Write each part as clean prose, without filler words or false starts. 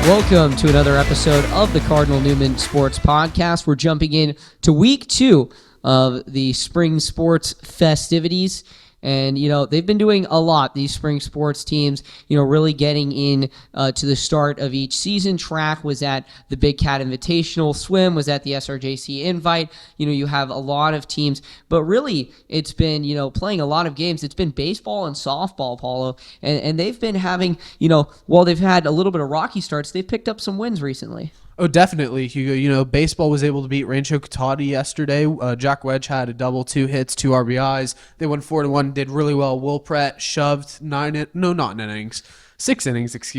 Welcome to another episode of the Cardinal Newman Sports Podcast. We're jumping in to week 2 of the spring sports festivities. And, they've been doing a lot, these spring sports teams, really getting in to the start of each season. Track was at the Big Cat Invitational. Swim was at the SRJC Invite. You have a lot of teams. But really, it's been, playing a lot of games. It's been baseball and softball, Paulo. And they've been having, while they've had a little bit of rocky starts, they've picked up some wins recently. Oh, definitely, Hugo. Baseball was able to beat Rancho Cotati yesterday. Jack Wedge had a double, 2 hits, 2 RBIs. They won 4-1, did really well. Will Pratt shoved 6 innings, 6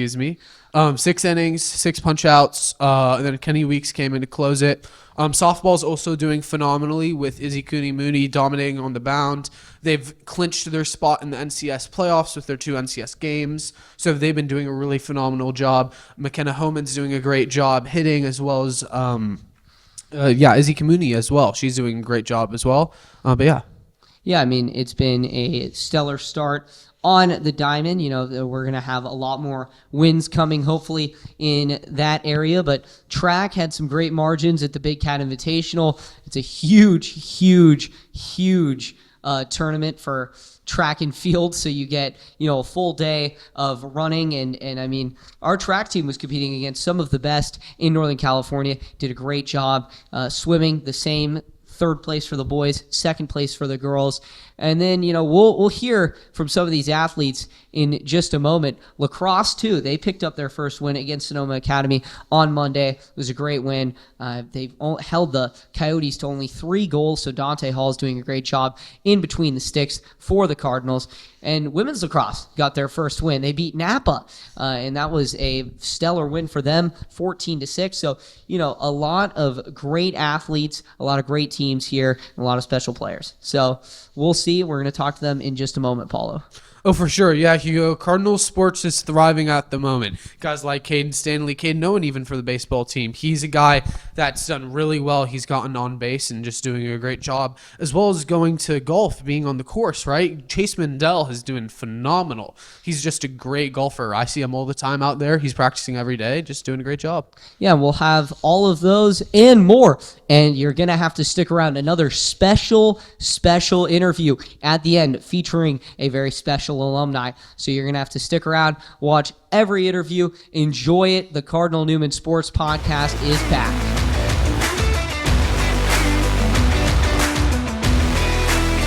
innings, 6 punch-outs. And then Kenny Weeks came in to close it. Softball's also doing phenomenally with Izzy Cooney Mooney dominating on the mound. They've clinched their spot in the NCS playoffs with their 2 NCS games. So they've been doing a really phenomenal job. McKenna Homan's doing a great job hitting, as well as Izzy Mooney as well. She's doing a great job as well. Yeah, it's been a stellar start on the diamond. We're going to have a lot more wins coming, hopefully, in that area. But track had some great margins at the Big Cat Invitational. It's a huge tournament for track and field, so you get a full day of running, and our track team was competing against some of the best in Northern California. Did a great job. Swimming, the same. 3rd place for the boys, 2nd place for the girls. And then, we'll hear from some of these athletes in just a moment. Lacrosse, too, they picked up their first win against Sonoma Academy on Monday. It was a great win. They've held the Coyotes to only 3 goals, so Dante Hall's doing a great job in between the sticks for the Cardinals. And women's lacrosse got their first win. They beat Napa, and that was a stellar win for them, 14-6. So, a lot of great athletes, a lot of great teams here, and a lot of special players. So we'll see. We're going to talk to them in just a moment, Paulo. Oh, for sure. Yeah, Hugo. Cardinal sports is thriving at the moment. Guys like Caden Stanley, Caden Owen even for the baseball team. He's a guy that's done really well. He's gotten on base and just doing a great job, as well as going to golf, being on the course, right? Chase Mendel is doing phenomenal. He's just a great golfer. I see him all the time out there. He's practicing every day, just doing a great job. Yeah, we'll have all of those and more, and you're going to have to stick around. Another special interview at the end featuring a very special alumni. So you're going to have to stick around, watch every interview, enjoy it. The Cardinal Newman Sports Podcast is back.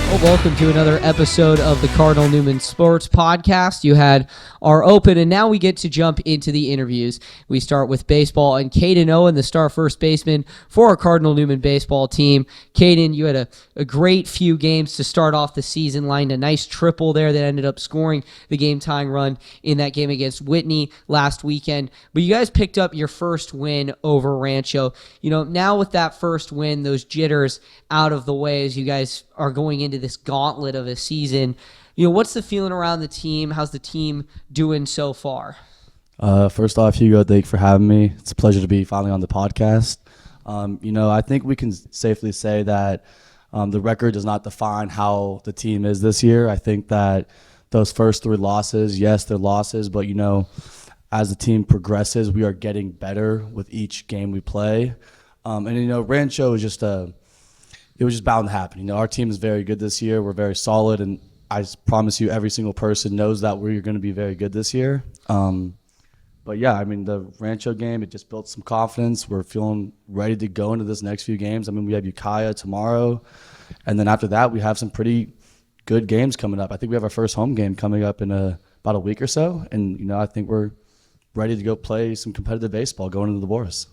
Well, welcome to another episode of the Cardinal Newman Sports Podcast. You had our open, and now we get to jump into the interviews. We start with baseball, and Caden Owen, the star first baseman for our Cardinal Newman baseball team. Caden, you had a great few games to start off the season, lined a nice triple there that ended up scoring the game-tying run in that game against Whitney last weekend. But you guys picked up your first win over Rancho. Now with that first win, those jitters out of the way as you guys are going into this gauntlet of a season, what's the feeling around the team? How's the team doing so far? First off, Hugo, thank you for having me. It's a pleasure to be finally on the podcast. I think we can safely say that the record does not define how the team is this year. I think that those first 3 losses, yes, they're losses, but as the team progresses, we are getting better with each game we play. Rancho is it was just bound to happen. Our team is very good this year. We're very solid, and I promise you every single person knows that we're going to be very good this year. The Rancho game, it just built some confidence. We're feeling ready to go into this next few games. We have Ukiah tomorrow, and then after that, we have some pretty good games coming up. I think we have our first home game coming up in about a week or so, and I think we're ready to go play some competitive baseball going into the Boris.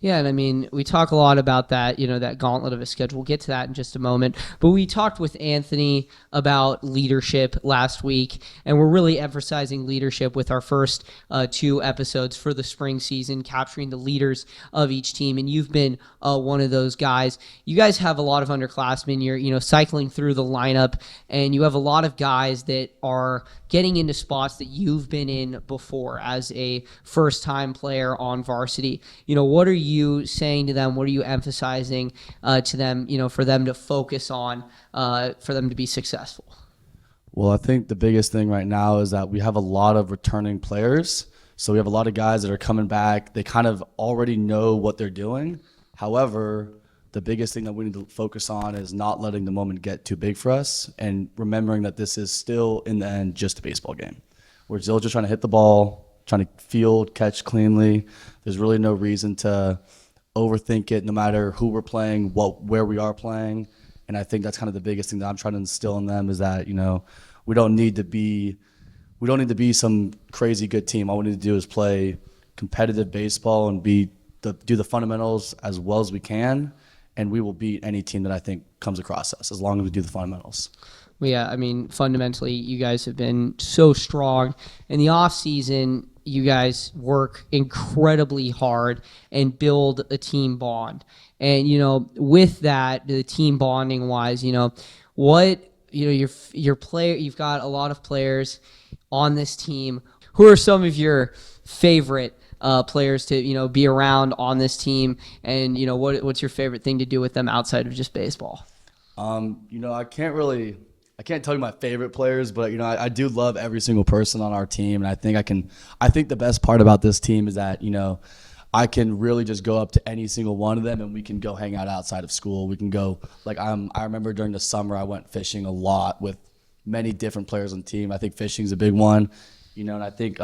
Yeah, and we talk a lot about that, that gauntlet of a schedule. We'll get to that in just a moment. But we talked with Anthony about leadership last week, and we're really emphasizing leadership with our first 2 episodes for the spring season, capturing the leaders of each team. And you've been one of those guys. You guys have a lot of underclassmen. You're, cycling through the lineup, and you have a lot of guys that are getting into spots that you've been in before as a first-time player on varsity. What are you saying to them? What are you emphasizing to them, for them to focus on, for them to be successful? Well, I think the biggest thing right now is that we have a lot of returning players. So we have a lot of guys that are coming back. They kind of already know what they're doing. However, the biggest thing that we need to focus on is not letting the moment get too big for us and remembering that this is still, in the end, just a baseball game. We're still just trying to hit the ball, trying to field, catch cleanly. There's really no reason to overthink it, no matter who we're playing, where we are playing. And I think that's kind of the biggest thing that I'm trying to instill in them is that, we don't need to be some crazy good team. All we need to do is play competitive baseball and do the fundamentals as well as we can, and we will beat any team that I think comes across us as long as we do the fundamentals. Well, yeah, I mean, fundamentally, you guys have been so strong. In the off season, you guys work incredibly hard and build a team bond. And with that, the team bonding wise, your player, you've got a lot of players on this team. Who are some of your favorite players to be around on this team, and what's your favorite thing to do with them outside of just baseball? I can't tell you my favorite players, but I do love every single person on our team, and I think the best part about this team is that I can really just go up to any single one of them, and we can go hang out outside of school. We can go, I remember during the summer I went fishing a lot with many different players on the team. I think fishing's a big one, and I think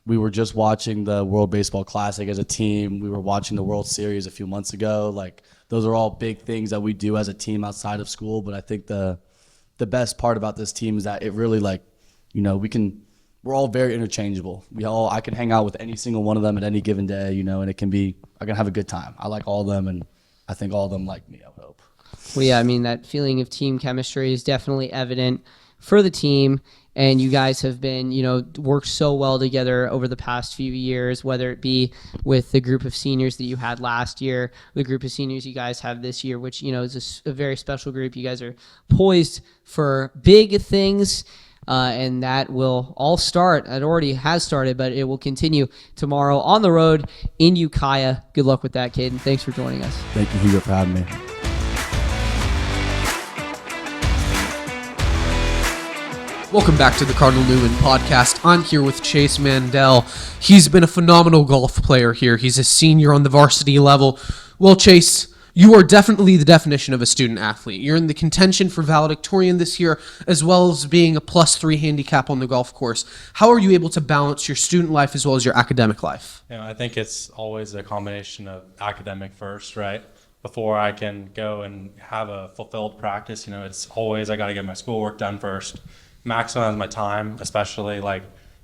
we were just watching the World Baseball Classic as a team. We were watching the World Series a few months ago. Those are all big things that we do as a team outside of school. But I think the best part about this team is that it really we're all very interchangeable. I can hang out with any single one of them at any given day, and I can have a good time. I like all of them, and I think all of them like me, I would hope. Well, yeah, I mean, that feeling of team chemistry is definitely evident for the team. And you guys have been, worked so well together over the past few years, whether it be with the group of seniors that you had last year, the group of seniors you guys have this year, which, is a very special group. You guys are poised for big things, and that will all start. It already has started, but it will continue tomorrow on the road in Ukiah. Good luck with that, kid, and thanks for joining us. Thank you, Hugo, for having me. Welcome back to the Cardinal Newman podcast. I'm here with Chase Mandel. He's been a phenomenal golf player here. He's a senior on the varsity level. Well, Chase, you are definitely the definition of a student athlete. You're in the contention for valedictorian this year, as well as being a +3 handicap on the golf course. How are you able to balance your student life as well as your academic life? I think it's always a combination of academic first, right? Before I can go and have a fulfilled practice, it's always I got to get my schoolwork done first. Maximize my time, especially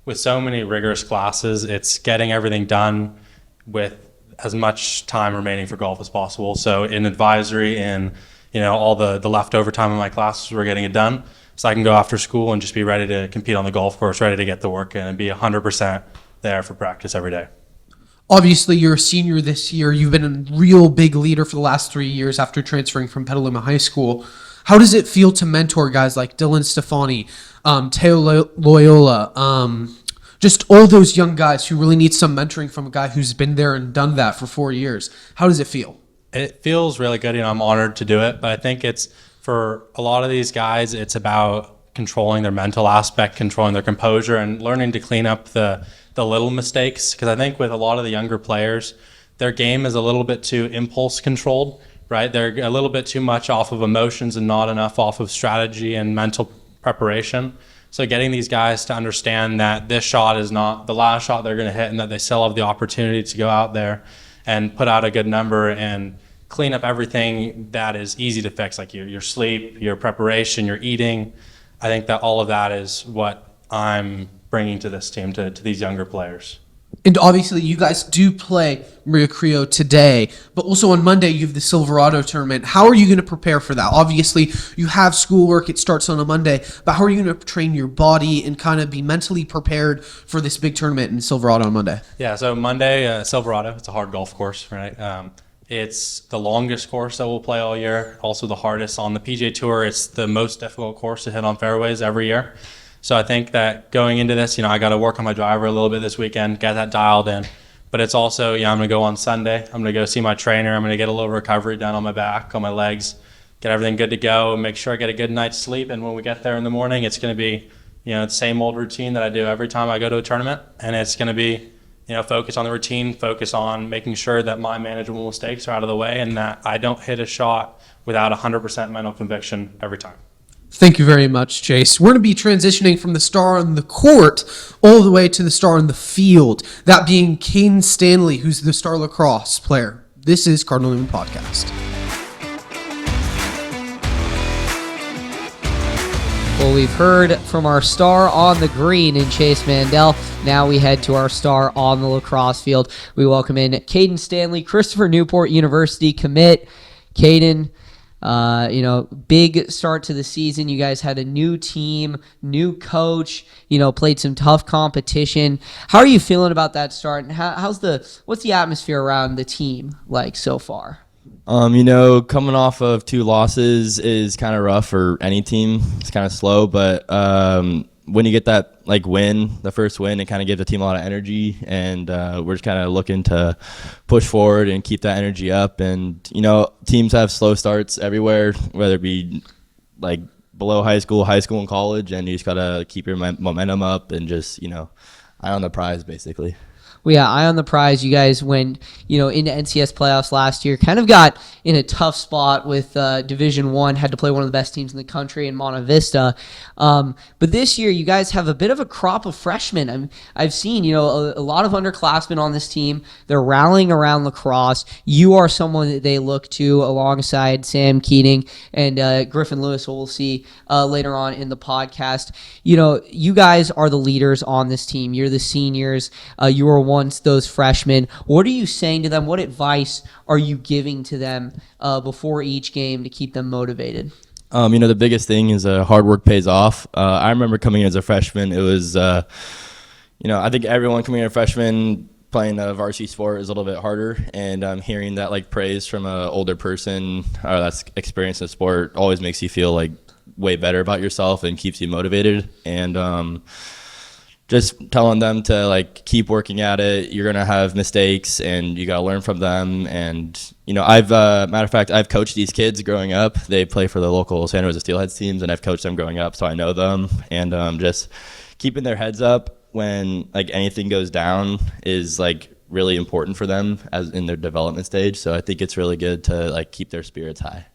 with so many rigorous classes. It's getting everything done with as much time remaining for golf as possible. So in advisory and all the leftover time in my classes, we're getting it done, so I can go after school and just be ready to compete on the golf course, ready to get the work in and be 100% there for practice every day. Obviously, you're a senior this year. You've been a real big leader for the last 3 years after transferring from Petaluma High School. How does it feel to mentor guys like Dylan Stefani, Teo Loyola, just all those young guys who really need some mentoring from a guy who's been there and done that for 4 years? How does it feel? It feels really good. I'm honored to do it, but I think it's for a lot of these guys, it's about controlling their mental aspect, controlling their composure, and learning to clean up the little mistakes. Because I think with a lot of the younger players, their game is a little bit too impulse controlled. Right, they're a little bit too much off of emotions and not enough off of strategy and mental preparation. So getting these guys to understand that this shot is not the last shot they're going to hit, and that they still have the opportunity to go out there and put out a good number and clean up everything that is easy to fix, like your sleep, your preparation, your eating. I think that all of that is what I'm bringing to this team, to these younger players. And obviously, you guys do play Maria Creo today, but also on Monday, you have the Silverado tournament. How are you going to prepare for that? Obviously, you have schoolwork. It starts on a Monday, but how are you going to train your body and kind of be mentally prepared for this big tournament in Silverado on Monday? Yeah, so Monday, Silverado, it's a hard golf course, right? It's the longest course that we'll play all year, also the hardest on the PGA Tour. It's the most difficult course to hit on fairways every year. So I think that going into this, I got to work on my driver a little bit this weekend, get that dialed in. But it's also, I'm going to go on Sunday. I'm going to go see my trainer. I'm going to get a little recovery done on my back, on my legs, get everything good to go, make sure I get a good night's sleep. And when we get there in the morning, it's going to be the same old routine that I do every time I go to a tournament, and it's going to be, focus on the routine, focus on making sure that my manageable mistakes are out of the way and that I don't hit a shot without 100% mental conviction every time. Thank you very much, Chase. We're going to be transitioning from the star on the court all the way to the star on the field, that being Caden Stanley, who's the star lacrosse player. This is Cardinal Newman Podcast. Well, we've heard from our star on the green in Chase Mandel. Now we head to our star on the lacrosse field. We welcome in Caden Stanley, Christopher Newport University commit. Caden, big start to the season. You guys had a new team, new coach, played some tough competition. How are you feeling about that start? And what's the atmosphere around the team like so far? Coming off of 2 losses is kind of rough for any team. It's kind of slow, but when you get that win, the first win, it kind of gives the team a lot of energy, and we're just kind of looking to push forward and keep that energy up. And teams have slow starts everywhere, whether it be below high school, and college, and you just gotta keep your momentum up and just eye on the prize, basically. Well, yeah, eye on the prize. You guys went, into NCS playoffs last year. Kind of got in a tough spot with Division I. Had to play one of the best teams in the country in Monte Vista. But this year, you guys have a bit of a crop of freshmen. I've seen, a lot of underclassmen on this team. They're rallying around lacrosse. You are someone that they look to alongside Sam Keating and Griffin Lewis, who we'll see later on in the podcast. You guys are the leaders on this team. You're the seniors. You are once those freshmen. What are you saying to them? What advice are you giving to them before each game to keep them motivated? The biggest thing is hard work pays off. I remember coming in as a freshman. It was, I think everyone coming in as a freshman playing a varsity sport is a little bit harder. And hearing that praise from an older person that's experienced in the sport always makes you feel way better about yourself and keeps you motivated. And just telling them to keep working at it. You're gonna have mistakes, and you gotta learn from them. And I've matter of fact, I've coached these kids growing up. They play for the local San Jose Steelheads teams, and I've coached them growing up, so I know them. And just keeping their heads up when anything goes down is really important for them as in their development stage. So I think it's really good to keep their spirits high.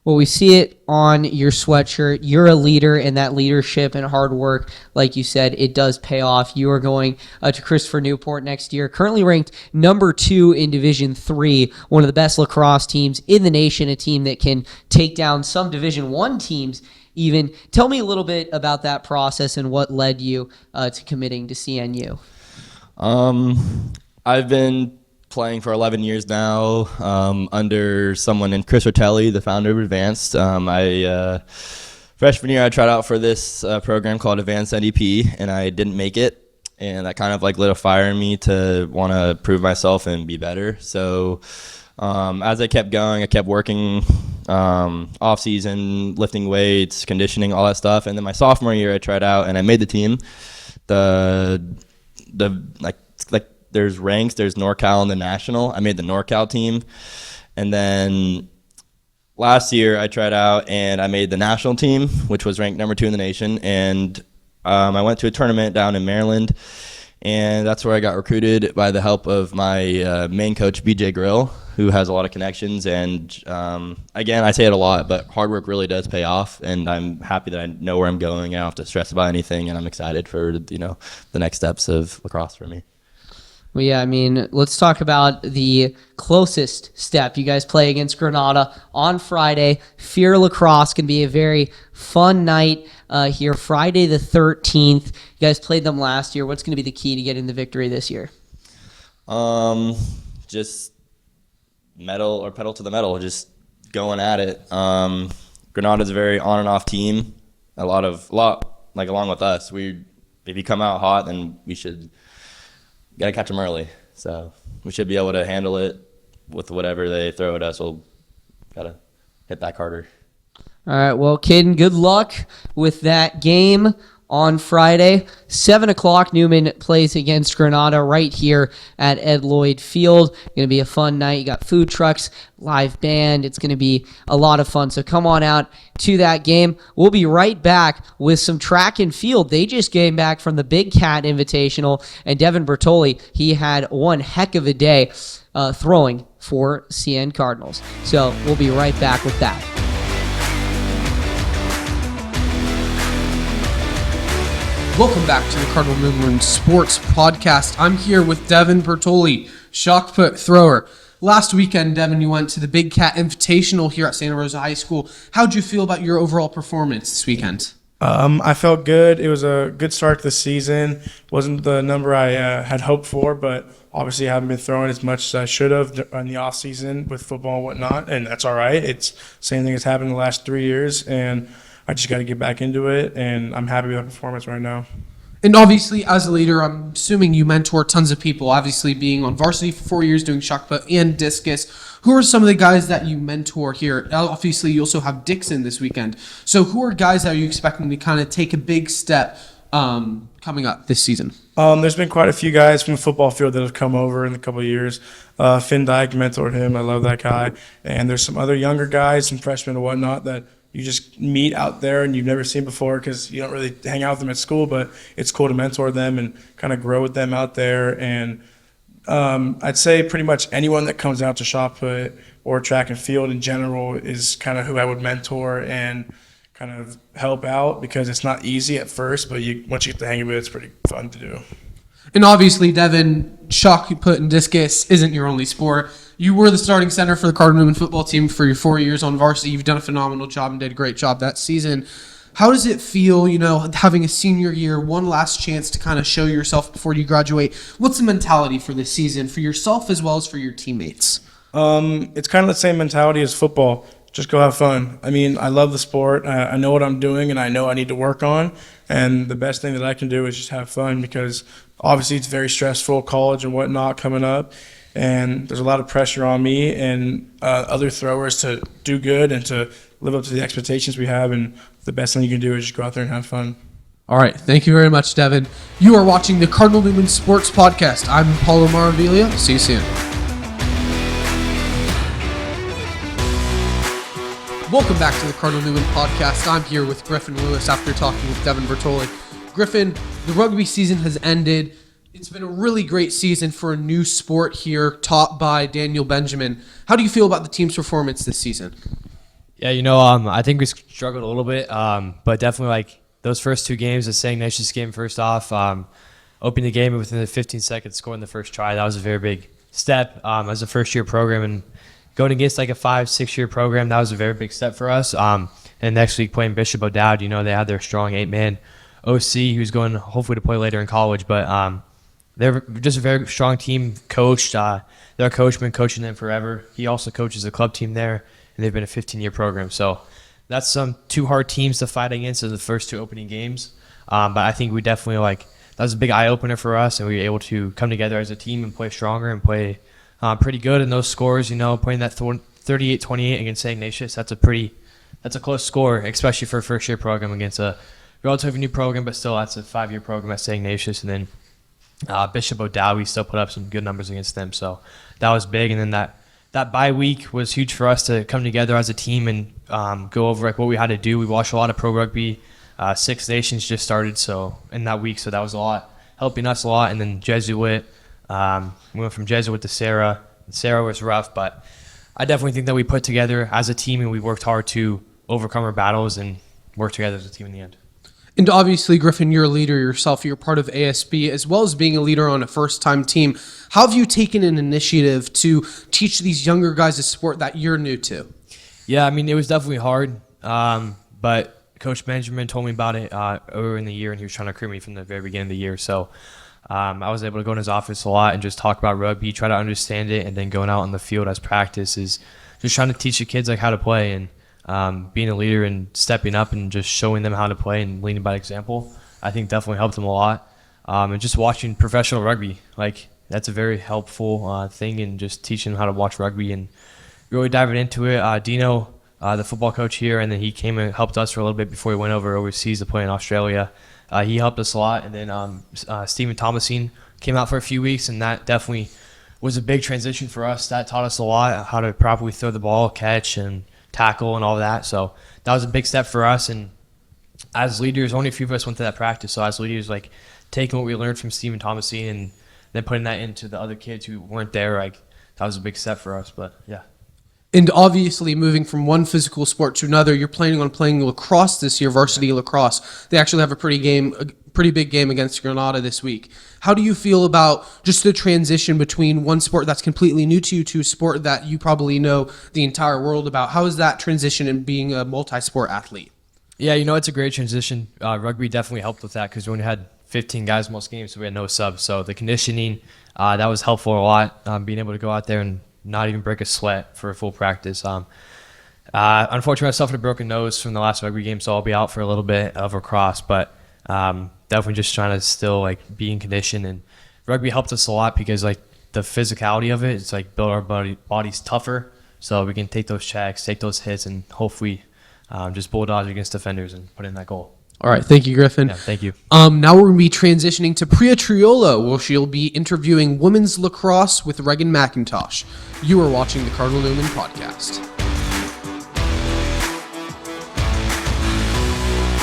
Well, we see it on your sweatshirt. You're a leader, and that leadership and hard work, like you said, it does pay off. You are going to Christopher Newport next year, currently ranked number 2 in Division III, one of the best lacrosse teams in the nation, a team that can take down some Division I teams even. Tell me a little bit about that process and what led you to committing to CNU. I've been playing for 11 years now under someone named Chris Rotelli, the founder of Advanced. Freshman year, I tried out for this program called Advanced NDP, and I didn't make it. And that kind of lit a fire in me to want to prove myself and be better. So as I kept going, I kept working off season, lifting weights, conditioning, all that stuff. And then my sophomore year, I tried out and I made the team. There's ranks, there's NorCal and the National. I made the NorCal team. And then last year I tried out and I made the National team, which was ranked number 2 in the nation. And I went to a tournament down in Maryland, and that's where I got recruited by the help of my main coach, BJ Grill, who has a lot of connections. And again, I say it a lot, but hard work really does pay off. And I'm happy that I know where I'm going. I don't have to stress about anything, and I'm excited for the next steps of lacrosse for me. Well, yeah, let's talk about the closest step. You guys play against Granada on Friday. Fear Lacrosse can be a very fun night here, Friday the 13th. You guys played them last year. What's going to be the key to getting the victory this year? Just pedal to the metal, just going at it. Granada's a very on and off team. Along with us. If you come out hot, then we should got to catch them early. So we should be able to handle it with whatever they throw at us. We'll got to hit back harder. All right, well, Caden, good luck with that game on Friday. 7 o'clock, Newman plays against Granada right here at Ed Lloyd Field. Going to be a fun night. You got food trucks, live band. It's going to be a lot of fun. So come on out to that game. We'll be right back with some track and field. They just came back from the Big Cat Invitational, and Devin Bertoli, he had one heck of a day throwing for CN Cardinals. So we'll be right back with that. Welcome back to the Cardinal Moonrun Sports Podcast. I'm here with Devin Bertoli, shot put thrower. Last weekend, Devin, you went to the Big Cat Invitational here at Santa Rosa High School. How'd you feel about your overall performance this weekend? I felt good. It was a good start to the season. Wasn't the number I had hoped for, but obviously I haven't been throwing as much as I should have in the off season with football and whatnot, and that's all right. It's the same thing that's happened in the last 3 years, and I just got to get back into it, and I'm happy with my performance right now. And obviously, as a leader, I'm assuming you mentor tons of people, obviously being on varsity for 4 years doing shot put and discus. Who are some of the guys that you mentor here? Obviously, you also have Dixon this weekend. So who are guys that you expecting to kind of take a big step coming up this season? There's been quite a few guys from the football field that have come over in a couple of years. Finn Dyke mentored him. I love that guy. And there's some other younger guys, some freshmen and whatnot that you just meet out there and you've never seen before because you don't really hang out with them at school, but it's cool to mentor them and kind of grow with them out there. And I'd say pretty much anyone that comes out to shot put or track and field in general is kind of who I would mentor and kind of help out because it's not easy at first, but once you get the hang of it, it's pretty fun to do. And obviously, Devin, shot put and discus isn't your only sport. You were the starting center for the Cardinal Newman football team for your 4 years on varsity. You've done a phenomenal job and did a great job that season. How does it feel, having a senior year, one last chance to kind of show yourself before you graduate? What's the mentality for this season for yourself as well as for your teammates? It's kind of the same mentality as football. Just go have fun. I mean, I love the sport. I know what I'm doing, and I know I need to work on. And the best thing that I can do is just have fun because obviously it's very stressful, college and whatnot coming up. And there's a lot of pressure on me and other throwers to do good and to live up to the expectations we have. And the best thing you can do is just go out there and have fun. All right. Thank you very much, Devin. You are watching the Cardinal Newman Sports Podcast. I'm Paulo Maravilla. See you soon. Welcome back to the Cardinal Newman Podcast. I'm here with Griffin Lewis after talking with Devin Bertoli. Griffin, the rugby season has ended. It's been a really great season for a new sport here, taught by Daniel Benjamin. How do you feel about the team's performance this season? Yeah, I think we struggled a little bit, but definitely those first two games, the St. Ignatius game first off, opening the game within the 15 seconds, scoring the first try, that was a very big step as a first-year program. And going against a 5-6 year program, that was a very big step for us. And next week playing Bishop O'Dowd, they had their strong 8-man OC who's going hopefully to play later in college, but they're just a very strong team coached. Their coach been coaching them forever. He also coaches a club team there, and they've been a 15-year program. So that's some two hard teams to fight against in the first two opening games. But I think we definitely that was a big eye-opener for us, and we were able to come together as a team and play stronger and play pretty good in those scores. Playing that 38-28 against St. Ignatius, that's a close score, especially for a first-year program against a relatively new program, but still that's a 5-year program at St. Ignatius. And then Bishop O'Dowd, we still put up some good numbers against them, so that was big. And then that bye week was huge for us to come together as a team and go over what we had to do. We watched a lot of pro rugby. Six Nations just started in that week, so that was a lot, helping us a lot. And then Jesuit, we went from Jesuit to Sarah. Sarah was rough, but I definitely think that we put together as a team and we worked hard to overcome our battles and work together as a team in the end. And obviously, Griffin, you're a leader yourself. You're part of ASB, as well as being a leader on a first-time team. How have you taken an initiative to teach these younger guys a sport that you're new to? Yeah, it was definitely hard, but Coach Benjamin told me about it earlier in the year, and he was trying to recruit me from the very beginning of the year. So I was able to go in his office a lot and just talk about rugby, try to understand it, and then going out on the field as practice is just trying to teach the kids how to play and being a leader and stepping up and just showing them how to play and leading by example, I think definitely helped them a lot. And just watching professional rugby, that's a very helpful thing in just teaching them how to watch rugby and really diving into it. Dino, the football coach here, and then he came and helped us for a little bit before he went overseas to play in Australia. he helped us a lot. And then Stephen Thomasine came out for a few weeks, and that definitely was a big transition for us. That taught us a lot, how to properly throw the ball, catch, and tackle, and all that. So that was a big step for us. And as leaders, only a few of us went to that practice. So as leaders, like taking what we learned from Stephen Thomasine and then putting that into the other kids who weren't there, like that was a big step for us. But yeah. And obviously, moving from one physical sport to another, you're planning on playing lacrosse this year, varsity lacrosse. They actually have a pretty big game against Granada this week. How do you feel about just the transition between one sport that's completely new to you to a sport that you probably know the entire world about? How is that transition in being a multi-sport athlete? Yeah, it's a great transition. Rugby definitely helped with that because we only had 15 guys most games, so we had no subs. So the conditioning, that was helpful a lot, being able to go out there and not even break a sweat for a full practice. Unfortunately, I suffered a broken nose from the last rugby game, so I'll be out for a little bit of lacrosse, but definitely just trying to still like be in condition. And rugby helped us a lot because like the physicality of it, it's like build our bodies tougher so we can take those checks, take those hits, and hopefully just bulldoze against defenders and put in that goal. All right, thank you, Griffin. Yeah, thank you. Now we're going to be transitioning to Priya Triolo, where she'll be interviewing women's lacrosse with Regan McIntosh. You are watching the Cardinal Newman podcast.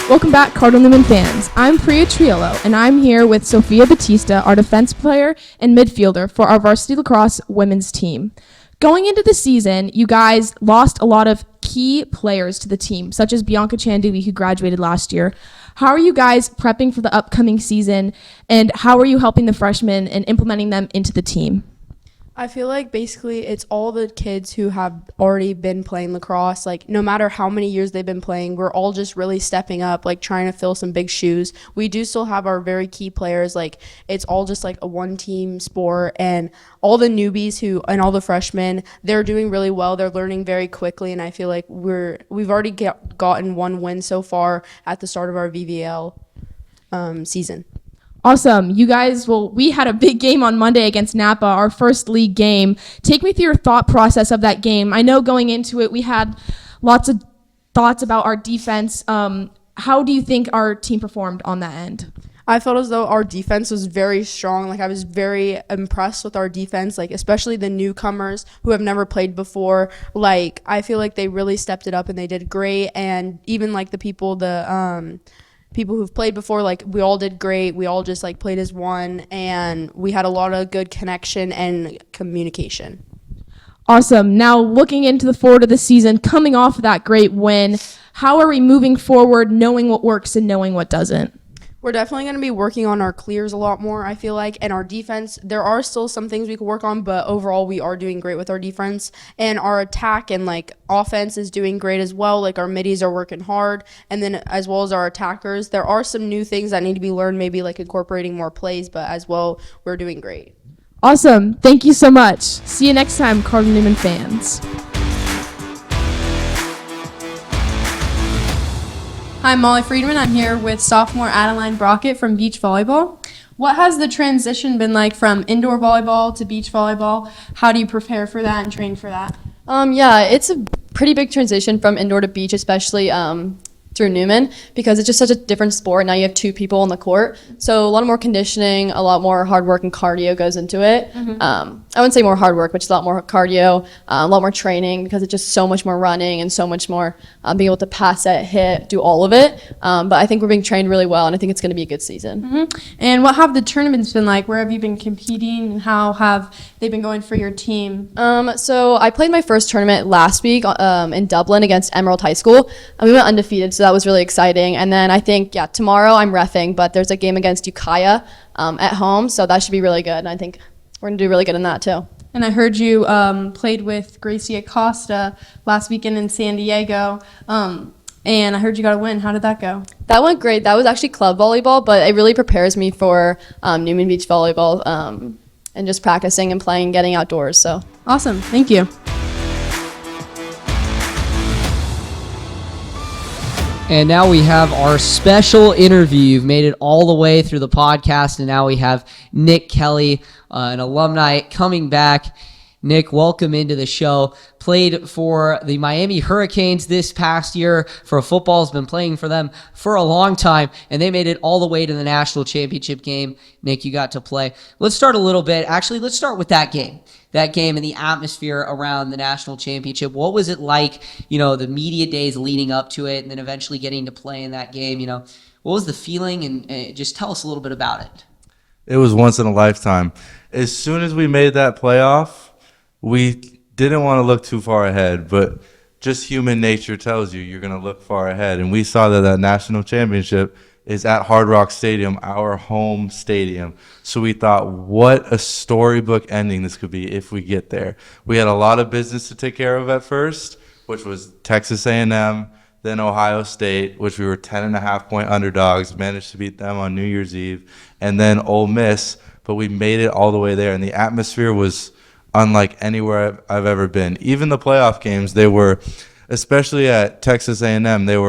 Welcome back, Cardinal Newman fans. I'm Priya Triolo, and I'm here with Sophia Batista, our defense player and midfielder for our varsity lacrosse women's team. Going into the season, you guys lost a lot of key players to the team, such as Bianca Chanduli, who graduated last year. How are you guys prepping for the upcoming season, and how are you helping the freshmen and implementing them into the team? I feel like basically it's all the kids who have already been playing lacrosse. Like no matter how many years they've been playing, we're all just really stepping up, like trying to fill some big shoes. We do still have our very key players. Like it's all just like a one team sport, and all the newbies and all the freshmen, they're doing really well. They're learning very quickly, and I feel like we've already gotten one win so far at the start of our VVL season. Awesome. You guys, we had a big game on Monday against Napa, our first league game. Take me through your thought process of that game. I know going into it, we had lots of thoughts about our defense. How do you think our team performed on that end? I felt as though our defense was very strong. Like I was very impressed with our defense, like especially the newcomers who have never played before. Like I feel like they really stepped it up and they did great. And even like the people who've played before, like we all did great. We all just like played as one, and we had a lot of good connection and communication. Awesome. Now looking into the forward of the season, coming off of that great win, how are we moving forward, knowing what works and knowing what doesn't? We're definitely going to be working on our clears a lot more, I feel like, and our defense. There are still some things we could work on, but overall we are doing great with our defense, and our attack and like offense is doing great as well. Like our middies are working hard, and then as well as our attackers, there are some new things that need to be learned, maybe like incorporating more plays, but as well, we're doing great. Awesome. Thank you so much. See you next time, Cardinal Newman fans. Hi, I'm Molly Friedman. I'm here with sophomore Adeline Brockett from beach volleyball. What has the transition been like from indoor volleyball to beach volleyball? How do you prepare for that and train for that? Yeah, it's a pretty big transition from indoor to beach, especially through Newman, because it's just such a different sport. Now you have two people on the court, so a lot more conditioning, a lot more hard work and cardio goes into it. I wouldn't say more hard work, but just a lot more cardio, a lot more training, because it's just so much more running and so much more being able to pass it, hit, do all of it. But I think we're being trained really well, and I think it's going to be a good season. And what have the tournaments been like? Where have you been competing, and how have they been going for your team? So I played my first tournament last week in Dublin against Emerald High School, and we went undefeated, so that was really exciting. And then I think, tomorrow I'm reffing, but there's a game against Ukiah at home, so that should be really good, and I think we're going to do really good in that too. And I heard you played with Gracie Acosta last weekend in San Diego, and I heard you got a win. How did that go? That went great. That was actually club volleyball, but it really prepares me for Newman Beach volleyball and just practicing and playing, getting outdoors. So awesome. Thank you. And now we have our special interview. You've made it all the way through the podcast, and now we have Nick Kelly, an alumni, coming back. Nick, welcome into the show. Played for the Miami Hurricanes this past year for football, has been playing for them for a long time, and they made it all the way to the national championship game. Nick, you got to play. Let's start a little bit. Actually, let's start with that game. That game and the atmosphere around the national championship. What was it like, the media days leading up to it and then eventually getting to play in that game? What was the feeling? And just tell us a little bit about it. It was once in a lifetime. As soon as we made that playoff, we didn't want to look too far ahead, but just human nature tells you you're going to look far ahead. And we saw that national championship is at Hard Rock Stadium, our home stadium. So we thought, what a storybook ending this could be if we get there. We had a lot of business to take care of at first, which was Texas A&M, then Ohio State, which we were 10.5-point underdogs, managed to beat them on New Year's Eve, and then Ole Miss, but we made it all the way there. And the atmosphere was unlike anywhere I've ever been. Even the playoff games, they were, especially at Texas A&M, there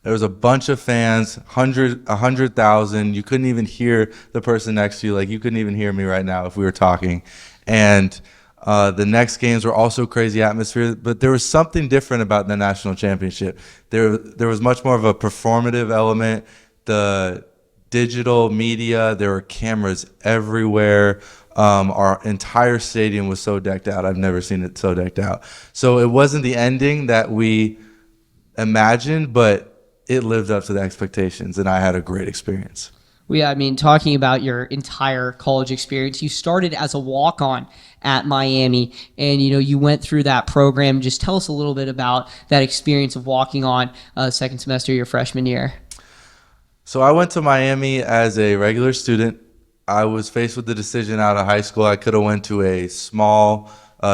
was a bunch of fans, 100,000. You couldn't even hear the person next to you. Like, you couldn't even hear me right now if we were talking. And the next games were also crazy atmosphere, but there was something different about the national championship. There was much more of a performative element. The digital media, there were cameras everywhere. Our entire stadium was so decked out. I've never seen it so decked out. So it wasn't the ending that we imagined, but it lived up to the expectations, and I had a great experience. Well, yeah, talking about your entire college experience, you started as a walk-on at Miami, and, you went through that program. Just tell us a little bit about that experience of walking on second semester of your freshman year. So I went to Miami as a regular student. I was faced with the decision out of high school. I could have went to a small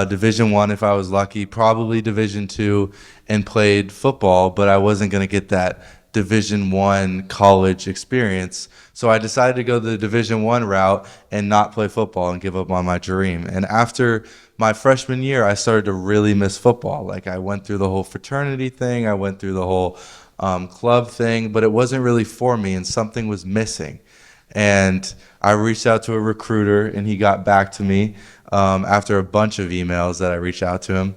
Division I if I was lucky, probably Division II, and played football, but I wasn't going to get that Division I college experience. So I decided to go the Division I route and not play football and give up on my dream. And after my freshman year, I started to really miss football. Like, I went through the whole fraternity thing, I went through the whole club thing, but it wasn't really for me, and something was missing. And I reached out to a recruiter, and he got back to me after a bunch of emails that I reached out to him.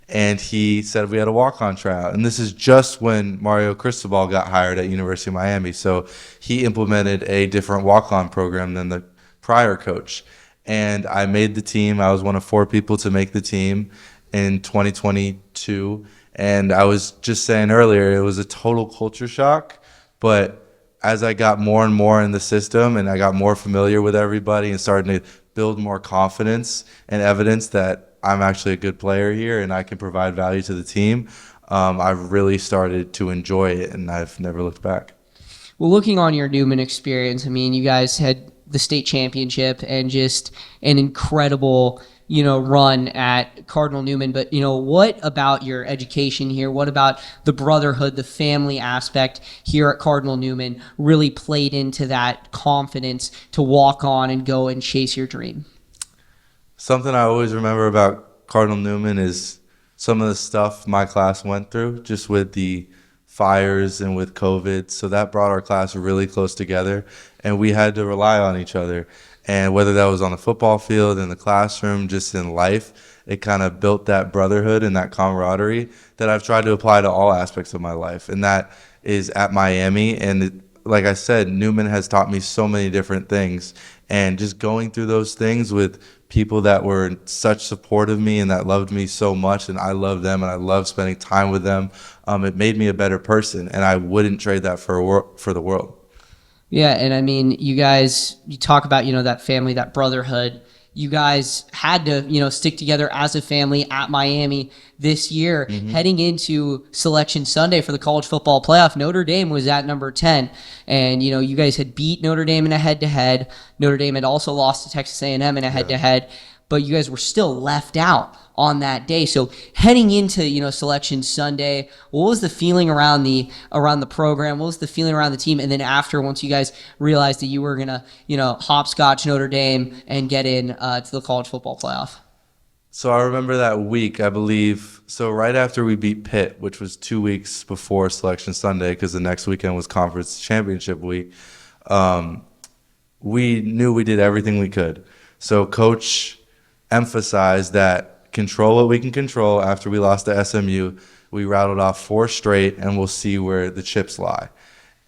And he said we had a walk-on tryout. And this is just when Mario Cristobal got hired at University of Miami. So he implemented a different walk-on program than the prior coach. And I made the team. I was one of 4 people to make the team in 2022. And I was just saying earlier, it was a total culture shock. But as I got more and more in the system and I got more familiar with everybody and started to build more confidence and evidence that I'm actually a good player here and I can provide value to the team, I've really started to enjoy it, and I've never looked back. Well, looking on your Newman experience, you guys had the state championship and just an incredible run at Cardinal Newman. But what about your education here? What about the brotherhood, the family aspect here at Cardinal Newman really played into that confidence to walk on and go and chase your dream? Something I always remember about Cardinal Newman is some of the stuff my class went through, just with the fires and with COVID. So that brought our class really close together, and we had to rely on each other. And whether that was on the football field, in the classroom, just in life, it kind of built that brotherhood and that camaraderie that I've tried to apply to all aspects of my life. And that is at Miami. And like I said, Newman has taught me so many different things. And just going through those things with people that were such support of me and that loved me so much, and I loved them and I loved spending time with them, it made me a better person. And I wouldn't trade that for the world. Yeah, and you guys, you talk about, that family, that brotherhood. You guys had to, stick together as a family at Miami this year. Mm-hmm. Heading into Selection Sunday for the college football playoff, Notre Dame was at number 10. And, you guys had beat Notre Dame in a head-to-head. Notre Dame had also lost to Texas A&M in a head-to-head. But you guys were still left out on that day. So heading into, Selection Sunday, what was the feeling around the program? What was the feeling around the team? And then after, once you guys realized that you were going to, hopscotch Notre Dame and get in to the college football playoff? So I remember that week, I believe. So right after we beat Pitt, which was 2 weeks before Selection Sunday, because the next weekend was Conference Championship week, we knew we did everything we could. So Coach emphasized that control what we can control. After we lost to SMU, we rattled off 4 straight, and we'll see where the chips lie.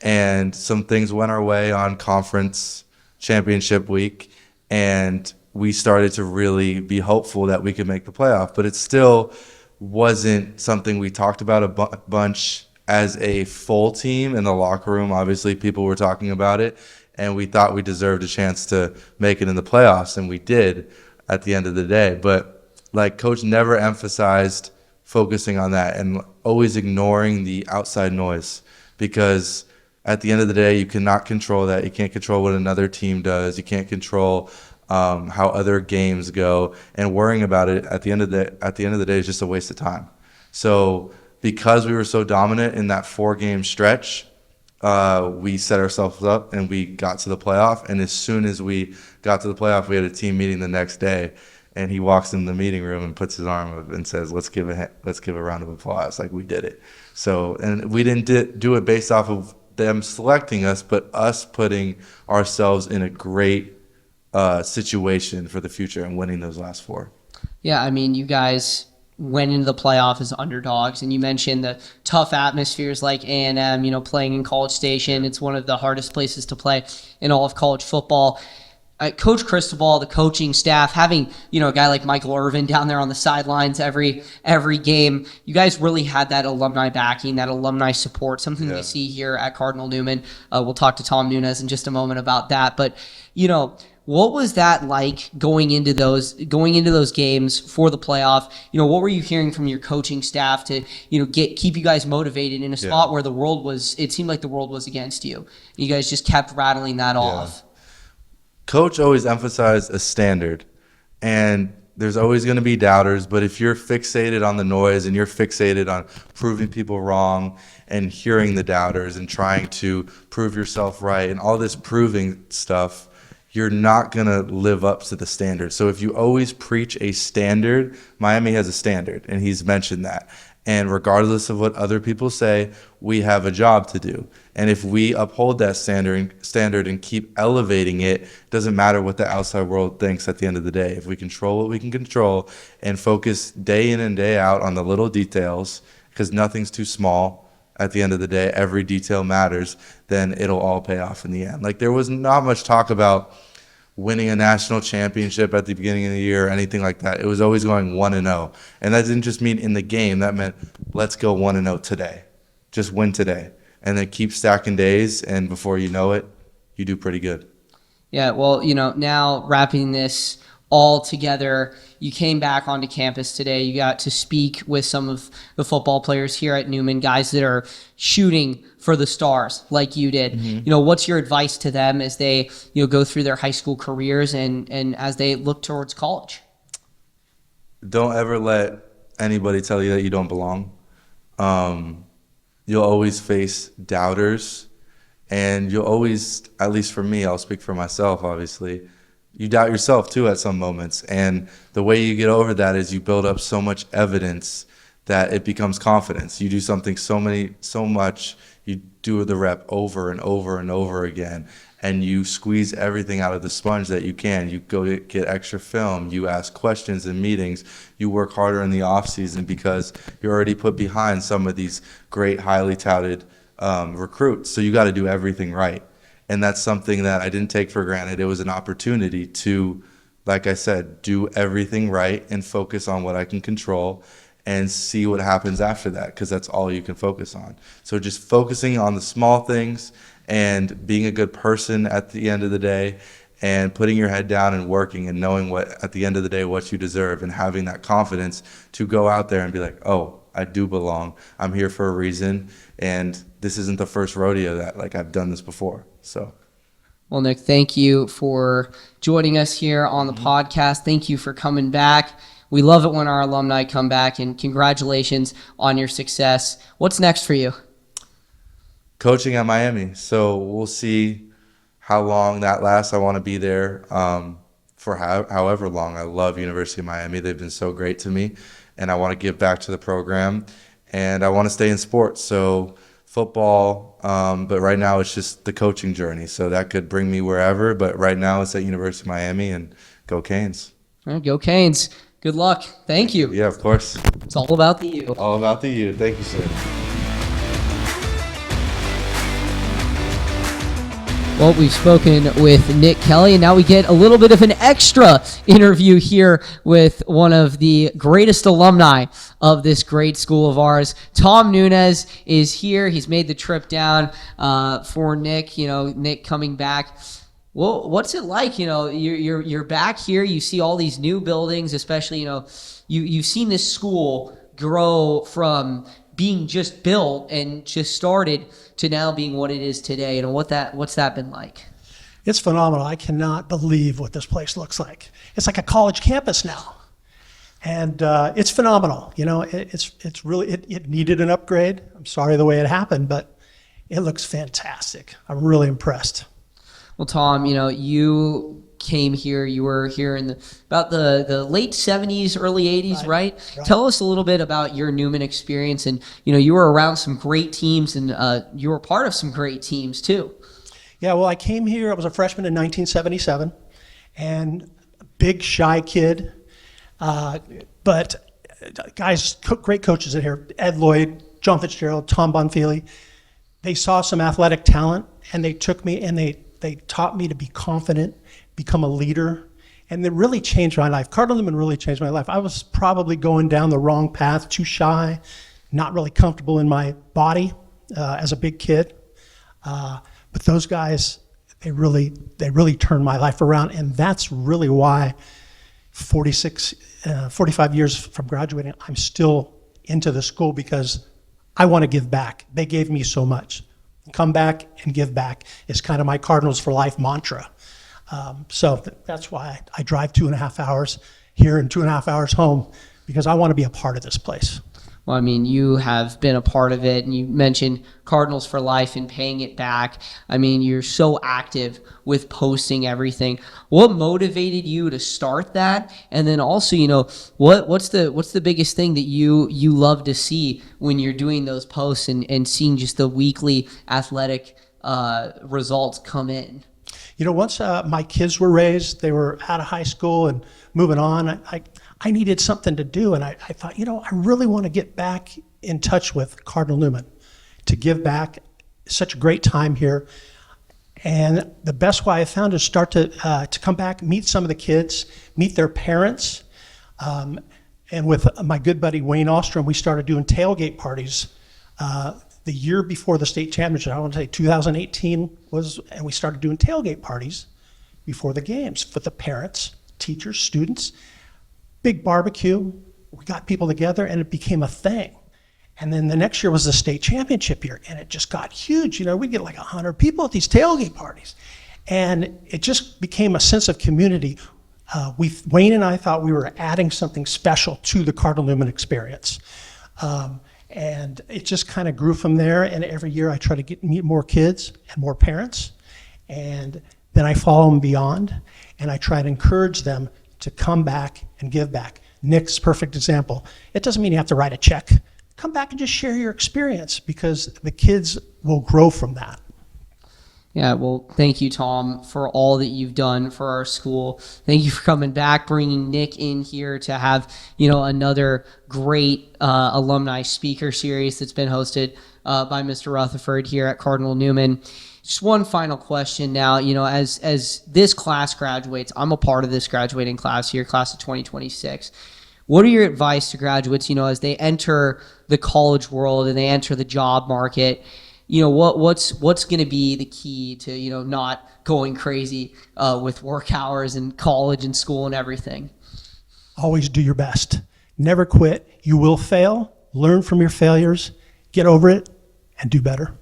And some things went our way on conference championship week, and we started to really be hopeful that we could make the playoff. But it still wasn't something we talked about a bunch as a full team in the locker room. Obviously, people were talking about it, and we thought we deserved a chance to make it in the playoffs, and we did at the end of the day. But like, Coach never emphasized focusing on that and always ignoring the outside noise, because at the end of the day, you cannot control that. You can't control what another team does. You can't control how other games go, and worrying about it at the end of the day is just a waste of time. So because we were so dominant in that 4-game stretch, we set ourselves up and we got to the playoff. And as soon as we got to the playoff, we had a team meeting the next day, and he walks in the meeting room and puts his arm up and says, let's give a round of applause. Like, we did it. So, and we didn't do it based off of them selecting us, but us putting ourselves in a great situation for the future and winning those last 4. Yeah, I mean, you guys went into the playoff as underdogs, and you mentioned the tough atmospheres like A&M, playing in College Station. It's one of the hardest places to play in all of college football. Coach Cristobal, the coaching staff, having a guy like Michael Irvin down there on the sidelines every game, you guys really had that alumni backing, that alumni support, something we see here at Cardinal Newman. We'll talk to Tom Nunez in just a moment about that, but what was that like going into those games for the playoff? What were you hearing from your coaching staff to keep you guys motivated in a spot where it seemed like the world was against you? You guys just kept rattling that off. Coach always emphasized a standard, and there's always going to be doubters, but if you're fixated on the noise and you're fixated on proving people wrong and hearing the doubters and trying to prove yourself right and all this proving stuff, you're not going to live up to the standard. So if you always preach a standard, Miami has a standard, and he's mentioned that. And regardless of what other people say, we have a job to do. And if we uphold that standard and keep elevating it, it doesn't matter what the outside world thinks at the end of the day. If we control what we can control and focus day in and day out on the little details, because nothing's too small at the end of the day, every detail matters, then it'll all pay off in the end. Like, there was not much talk about winning a national championship at the beginning of the year or anything like that. It was always going 1-0. And that didn't just mean in the game. That meant, let's go 1-0 today. Just win today. And then keep stacking days, and before you know it, you do pretty good. Yeah, well, now wrapping this all together, you came back onto campus today. You got to speak with some of the football players here at Newman, guys that are shooting for the stars like you did. Mm-hmm. What's your advice to them as they go through their high school careers and as they look towards college? Don't ever let anybody tell you that you don't belong. You'll always face doubters, and you'll always, at least for me, I'll speak for myself, obviously, you doubt yourself too at some moments. And the way you get over that is you build up so much evidence that it becomes confidence. You do something so much, you do the rep over and over and over again, and you squeeze everything out of the sponge that you can. You go get extra film, you ask questions in meetings, you work harder in the off season because you're already put behind some of these great, highly touted recruits. So you got to do everything right. And that's something that I didn't take for granted. It was an opportunity to, like I said, do everything right and focus on what I can control and see what happens after that, because that's all you can focus on. So just focusing on the small things and being a good person at the end of the day, and putting your head down and working and knowing what, at the end of the day, what you deserve, and having that confidence to go out there and be like, oh, I do belong. I'm here for a reason, and this isn't the first rodeo that, like, I've done this before. So, well, Nick, thank you for joining us here on the podcast. Thank you for coming back. We love it when our alumni come back, and congratulations on your success. What's next for you? Coaching at Miami. So we'll see how long that lasts. I want to be there for however long. I love University of Miami. They've been so great to me, and I want to give back to the program, and I want to stay in sports. So football, but right now it's just the coaching journey. So that could bring me wherever, but right now it's at University of Miami, and go Canes. All right, go Canes. Good luck. Thank you. Yeah, of course. It's all about the U. All about the U. Thank you, sir. Well, we've spoken with Nick Kelly, and now we get a little bit of an extra interview here with one of the greatest alumni of this great school of ours. Tom Nunez is here. He's made the trip down for Nick. Nick coming back. Well, what's it like? You're back here. You see all these new buildings, especially you've seen this school grow from being just built and just started to now being what it is today. And what's that been like? It's phenomenal. I cannot believe what this place looks like. It's like a college campus now. And it's phenomenal. It's really, it needed an upgrade. I'm sorry the way it happened, but it looks fantastic. I'm really impressed. Well, Tom, you came here. You were here in about the late 70s, early 80s, right? Tell us a little bit about your Newman experience. And, you were around some great teams, and you were part of some great teams, too. Yeah, well, I came here. I was a freshman in 1977, and a big, shy kid. But guys, great coaches in here. Ed Lloyd, John Fitzgerald, Tom Bonfili. They saw some athletic talent, and they took me, and they taught me to be confident, become a leader, and it really changed my life. Cardinal Newman really changed my life. I was probably going down the wrong path, too shy, not really comfortable in my body as a big kid. But those guys, they really turned my life around, and that's really why 45 years from graduating, I'm still into the school, because I want to give back. They gave me so much. Come back and give back is kind of my Cardinals for Life mantra. So that's why I drive 2.5 hours here and 2.5 hours home, because I want to be a part of this place. Well, I mean, you have been a part of it, and you mentioned Cardinals for Life and paying it back. I mean, you're so active with posting everything. What motivated you to start that? And then also, what's the biggest thing that you love to see when you're doing those posts and seeing just the weekly athletic results come in? Once my kids were raised, they were out of high school and moving on, I needed something to do, and I thought, I really want to get back in touch with Cardinal Newman, to give back. Such a great time here. And the best way I found is start to come back, meet some of the kids, meet their parents. And with my good buddy Wayne Ostrom, we started doing tailgate parties the year before the state championship. I want to say 2018 was, and we started doing tailgate parties before the games for the parents, teachers, students. Big barbecue. We got people together, and it became a thing. And then the next year was the state championship year, and it just got huge. We'd get like 100 people at these tailgate parties. And it just became a sense of community. Wayne and I thought we were adding something special to the Cardinal Newman experience. And it just kind of grew from there, and every year I try to meet more kids and more parents. And then I follow them beyond, and I try to encourage them to come back and give back. Nick's perfect example. It doesn't mean you have to write a check. Come back and just share your experience, because the kids will grow from that. Yeah, well, thank you, Tom, for all that you've done for our school. Thank you for coming back, bringing Nick in here to have, another great alumni speaker series that's been hosted by Mr. Rutherford here at Cardinal Newman. Just one final question now, as this class graduates, I'm a part of this graduating class here, class of 2026. What are your advice to graduates, as they enter the college world and they enter the job market? What's going to be the key to, not going crazy with work hours and college and school and everything? Always do your best. Never quit. You will fail. Learn from your failures. Get over it and do better.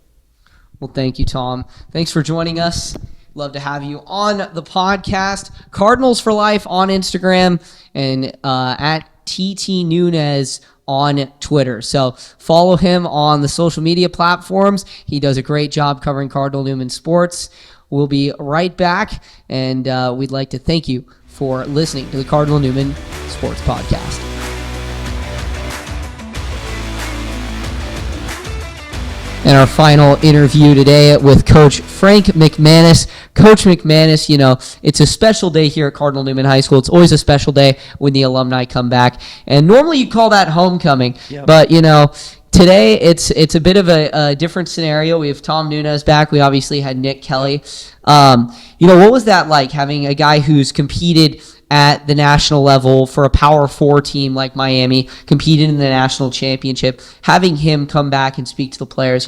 Well, thank you, Tom. Thanks for joining us. Love to have you on the podcast. Cardinals for Life on Instagram, and at TT Nunez on Twitter. So follow him on the social media platforms. He does a great job covering Cardinal Newman sports. We'll be right back, and we'd like to thank you for listening to the Cardinal Newman Sports Podcast. and our final interview today with Coach Frank McManus. Coach McManus, it's a special day here at Cardinal Newman High School. It's always a special day when the alumni come back. And normally you call that homecoming, but, today it's a bit of a different scenario. We have Tom Nunez back. We obviously had Nick Kelly. What was that like, having a guy who's competed at the national level for a Power 4 team like Miami, competed in the national championship, having him come back and speak to the players?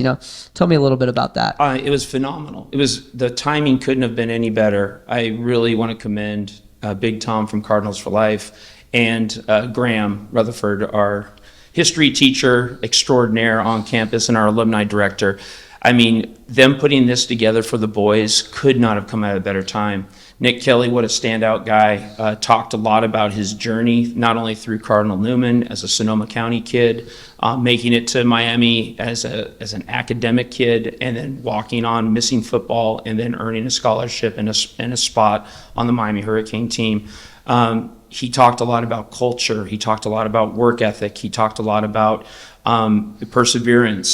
Tell me a little bit about that. It was phenomenal. The timing couldn't have been any better. I really want to commend Big Tom from Cardinals for Life and Graham Rutherford, our history teacher extraordinaire on campus and our alumni director. I mean, them putting this together for the boys could not have come at a better time. Nick Kelly, what a standout guy, talked a lot about his journey, not only through Cardinal Newman as a Sonoma County kid, making it to Miami as an academic kid, and then walking on, missing football, and then earning a scholarship and a spot on the Miami Hurricane team. He talked a lot about culture. He talked a lot about work ethic. He talked a lot about perseverance.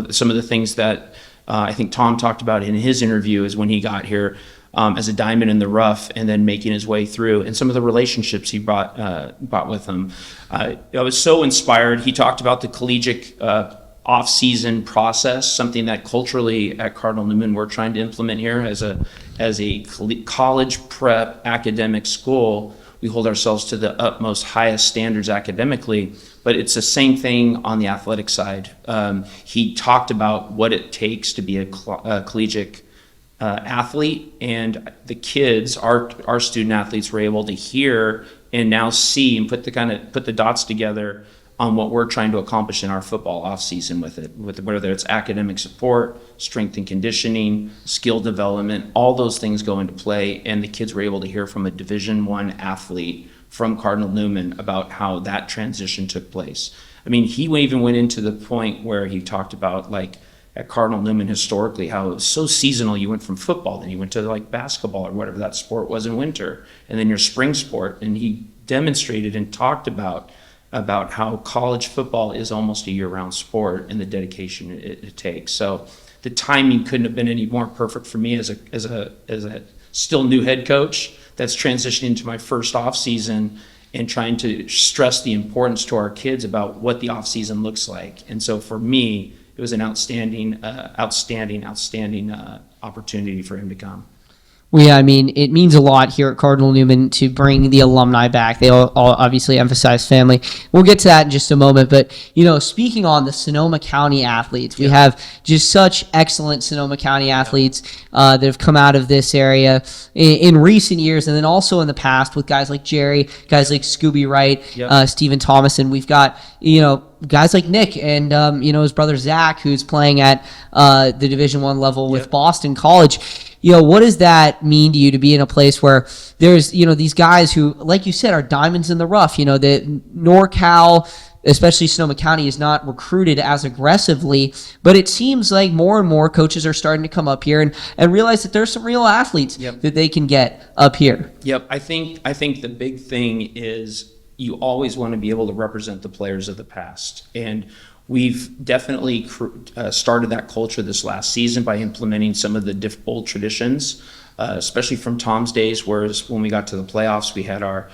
Some of the things that I think Tom talked about in his interview is when he got here as a diamond in the rough and then making his way through, and some of the relationships he brought with him. I was so inspired. He talked about the collegiate off-season process, something that culturally at Cardinal Newman we're trying to implement here as a college prep academic school. We hold ourselves to the utmost highest standards academically, but it's the same thing on the athletic side. He talked about what it takes to be a collegiate athlete, and the kids, our student athletes, were able to hear and now see and put the dots together on what we're trying to accomplish in our football offseason with whether it's academic support, strength and conditioning, skill development, all those things go into play, and the kids were able to hear from a Division I athlete from Cardinal Newman about how that transition took place. I mean, he even went into the point where he talked about, like, at Cardinal Newman historically, how it was so seasonal. You went from football, then you went to like basketball or whatever that sport was in winter, and then your spring sport, and he demonstrated and talked about how college football is almost a year-round sport and the dedication it takes. So the timing couldn't have been any more perfect for me as a still new head coach that's transitioning into my first off season and trying to stress the importance to our kids about what the off season looks like. And so for me, it was an outstanding opportunity for him to come. Well, yeah, I mean, it means a lot here at Cardinal Newman to bring the alumni back. They all obviously emphasize family. We'll get to that in just a moment. But, speaking on the Sonoma County athletes, we have just such excellent Sonoma County athletes that have come out of this area in recent years, and then also in the past with guys like Jerry, guys like Scooby Wright, Stephen Thomas, and we've got, guys like Nick and, his brother Zach, who's playing at the Division I level with Boston College. What does that mean to you to be in a place where there's, these guys who, like you said, are diamonds in the rough? The NorCal, especially Sonoma County, is not recruited as aggressively, but it seems like more and more coaches are starting to come up here and realize that there's some real athletes that they can get up here. Yep, I think the big thing is you always want to be able to represent the players of the past, and we've definitely started that culture this last season by implementing some of the old traditions, especially from Tom's days, whereas when we got to the playoffs, we had our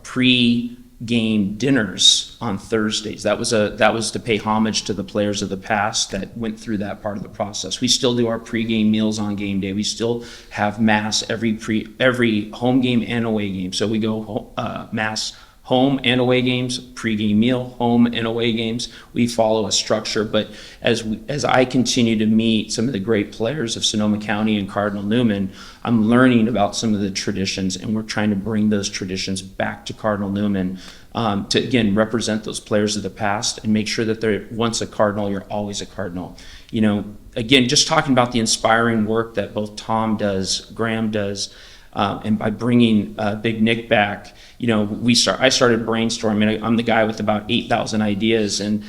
pre-game dinners on Thursdays. That was to pay homage to the players of the past that went through that part of the process. We still do our pre-game meals on game day. We still have mass every home game and away game. So we go mass home and away games, pregame meal, home and away games. We follow a structure, but as I continue to meet some of the great players of Sonoma County and Cardinal Newman, I'm learning about some of the traditions, and we're trying to bring those traditions back to Cardinal Newman to, again, represent those players of the past and make sure that they're once a Cardinal, you're always a Cardinal. Again, just talking about the inspiring work that both Tom does, Graham does, and by bringing Big Nick back, I started brainstorming. I'm the guy with about 8,000 ideas, and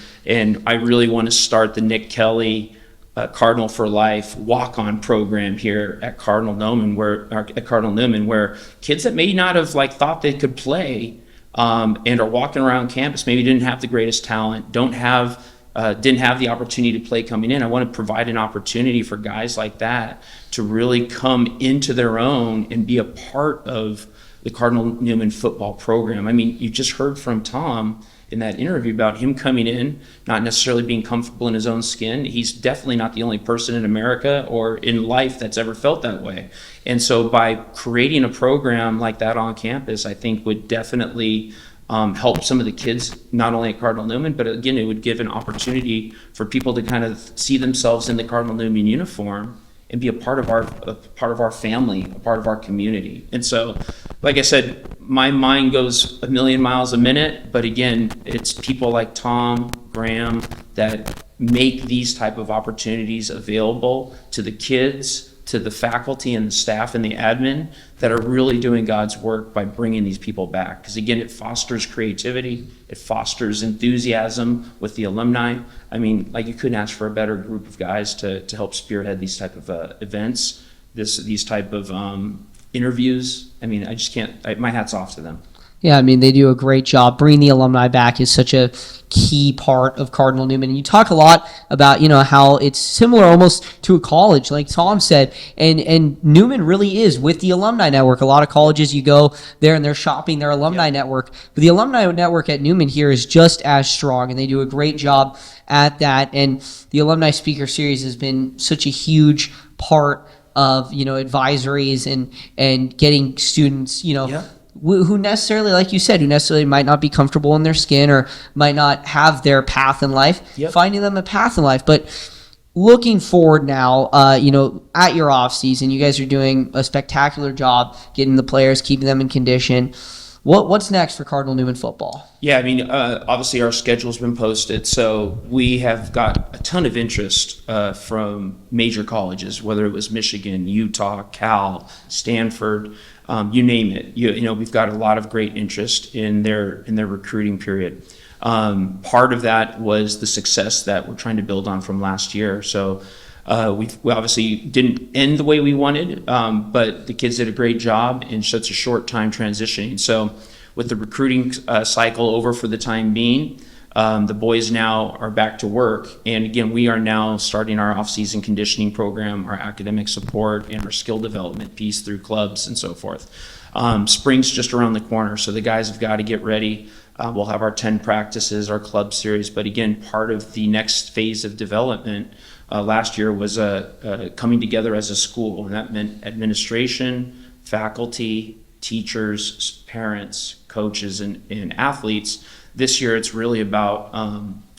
I really want to start the Nick Kelly Cardinal for Life walk-on program here at Cardinal Newman, where kids that may not have thought they could play and are walking around campus, maybe didn't have the greatest talent, don't have didn't have the opportunity to play coming in. I want to provide an opportunity for guys like that to really come into their own and be a part of the Cardinal Newman football program. I mean, you just heard from Tom in that interview about him coming in, not necessarily being comfortable in his own skin. He's definitely not the only person in America or in life that's ever felt that way. And so by creating a program like that on campus, I think would definitely help some of the kids, not only at Cardinal Newman, but again, it would give an opportunity for people to kind of see themselves in the Cardinal Newman uniform and be a part of our family, a part of our community. And so, like I said, my mind goes a million miles a minute, but again, it's people like Tom, Graham, that make these type of opportunities available to the kids, to the faculty and the staff and the admin that are really doing God's work by bringing these people back. Because again, it fosters creativity, it fosters enthusiasm with the alumni. I mean, like, you couldn't ask for a better group of guys to help spearhead these type of events, these type of interviews. I mean, I just can't, my hat's off to them. Yeah, I mean, they do a great job. Bringing the alumni back is such a key part of Cardinal Newman. And you talk a lot about, how it's similar almost to a college, like Tom said. And Newman really is with the alumni network. A lot of colleges, you go there and they're shopping their alumni network. But the alumni network at Newman here is just as strong, and they do a great job at that. And the alumni speaker series has been such a huge part of, advisories and getting students, who necessarily, like you said, who necessarily might not be comfortable in their skin or might not have their path in life, finding them a path in life. But looking forward now, at your off season, you guys are doing a spectacular job getting the players, keeping them in condition. What's next for Cardinal Newman football? Yeah, I mean, obviously our schedule's been posted, so we have got a ton of interest from major colleges, whether it was Michigan, Utah, Cal, Stanford, you name it. We've got a lot of great interest in their recruiting period. Part of that was the success that we're trying to build on from last year. So we obviously didn't end the way we wanted, but the kids did a great job in such a short time transitioning. So with the recruiting cycle over for the time being, the boys now are back to work. And again, we are now starting our off-season conditioning program, our academic support, and our skill development piece through clubs and so forth. Spring's just around the corner, so the guys have got to get ready. We'll have our 10 practices, our club series. But again, part of the next phase of development last year was coming together as a school, and that meant administration, faculty, teachers, parents, coaches, and athletes. This year, it's really about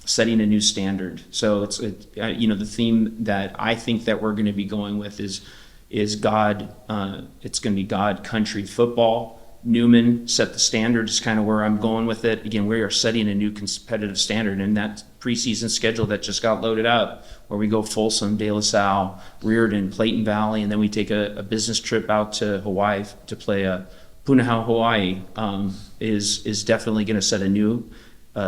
setting a new standard. So it's the theme that I think that we're going to be going with is God. It's going to be God, country, football. Newman set the standard is kind of where I'm going with it. Again, we are setting a new competitive standard, and that preseason schedule that just got loaded up, where we go Folsom, De La Salle, Reardon, Clayton Valley, and then we take a business trip out to Hawaii to play Punahou, Hawaii, is definitely going to set a new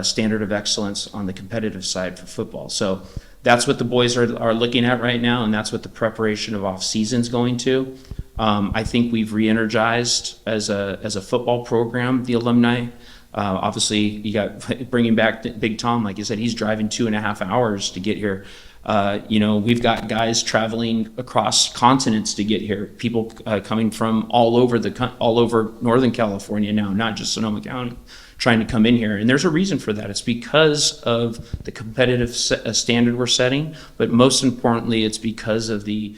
standard of excellence on the competitive side for football. So that's what the boys are looking at right now, and that's what the preparation of off season's going to. I think we've re-energized as a football program the alumni. Obviously, you got bringing back Big Tom, like you said, he's driving 2.5 hours to get here. We've got guys traveling across continents to get here. People coming from all over Northern California now, not just Sonoma County, trying to come in here. And there's a reason for that. It's because of the competitive standard we're setting, but most importantly, it's because of the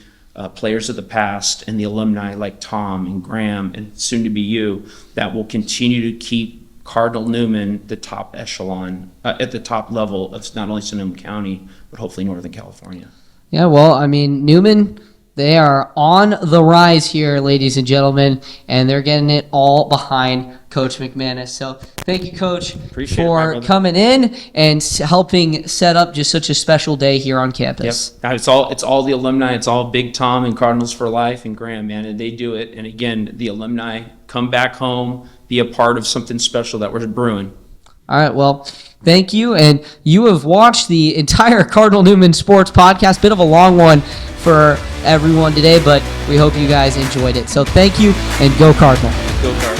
players of the past and the alumni like Tom and Graham and soon to be you that will continue to keep Cardinal Newman the top echelon at the top level of not only Sonoma County, but hopefully Northern California. Yeah, well, I mean, Newman, they are on the rise here, ladies and gentlemen, and they're getting it all behind Coach McManus. So thank you, Coach, for coming in and helping set up just such a special day here on campus. Yep. It's all the alumni. It's all Big Tom and Cardinals for Life and Graham, man, and they do it. And again, the alumni come back home, be a part of something special that we're brewing. All right, well, thank you. And you have watched the entire Cardinal Newman Sports Podcast. Bit of a long one for everyone today, but we hope you guys enjoyed it. So thank you, and go Cardinal. Go Cardinal.